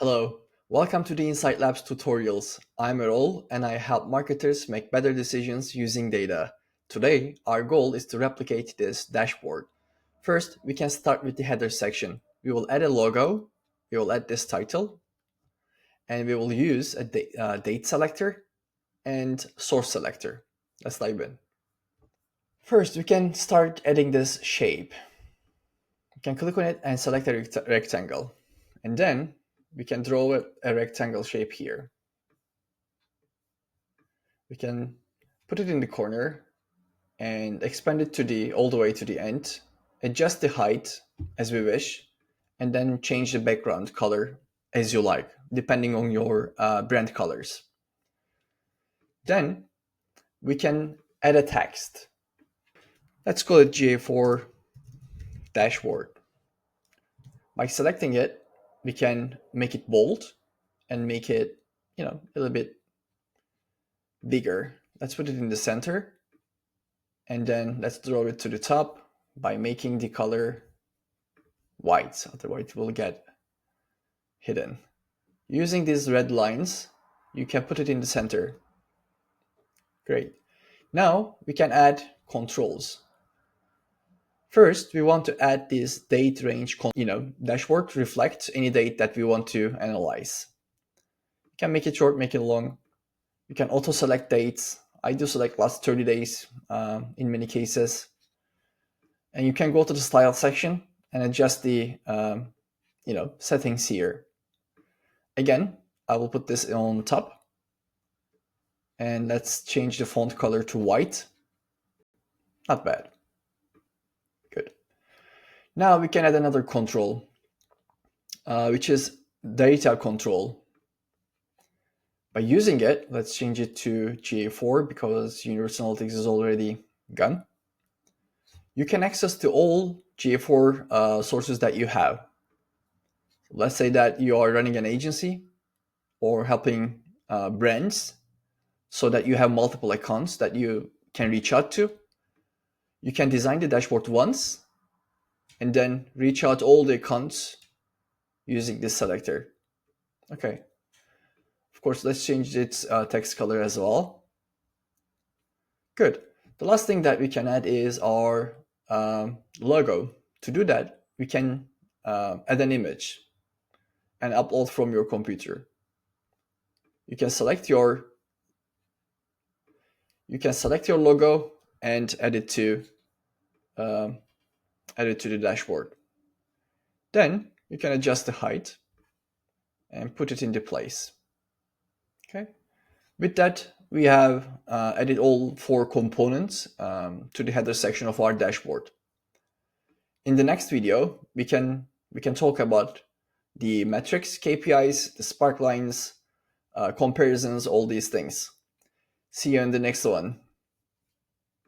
Hello, welcome to the Insight Labs tutorials. I'm Erol and I help marketers make better decisions using data. Today, our goal is to replicate this dashboard. First, we can start with the header section. We will add a logo, we will add this title, and we will use a date selector and source selector. Let's dive in. First, we can start adding this shape. You can click on it and select a rectangle. And then we can draw a rectangle shape here. We can put it in the corner and expand it to all the way to the end, adjust the height as we wish, and then change the background color as you like, depending on your brand colors. Then we can add a text. Let's call it GA4 dashboard. By selecting it, we can make it bold and make it, a little bit bigger. Let's put it in the center. And then let's draw it to the top by making the color white, otherwise it will get hidden. Using these red lines, you can put it in the center. Great. Now we can add controls. First, we want to add this date range, dashboard reflects any date that we want to analyze. You can make it short, make it long. You can auto select dates. I do select last 30 days in many cases. And you can go to the style section and adjust the settings here. Again, I will put this on top. And let's change the font color to white. Not bad. Good. Now we can add another control, which is data control. By using it, let's change it to GA4 because Universal Analytics is already gone. You can access to all GA4 sources that you have. Let's say that you are running an agency or helping brands so that you have multiple accounts that you can reach out to. You can design the dashboard once and then reach out all the accounts using this selector. Okay. Of course, let's change its text color as well. Good. The last thing that we can add is our logo. To do that, we can add an image and upload from your computer. You can select your logo and add it to the dashboard. Then you can adjust the height and put it into place. Okay. With that, we have added all 4 components to the header section of our dashboard. In the next video, we can talk about the metrics, KPIs, the spark lines, comparisons, all these things. See you in the next one.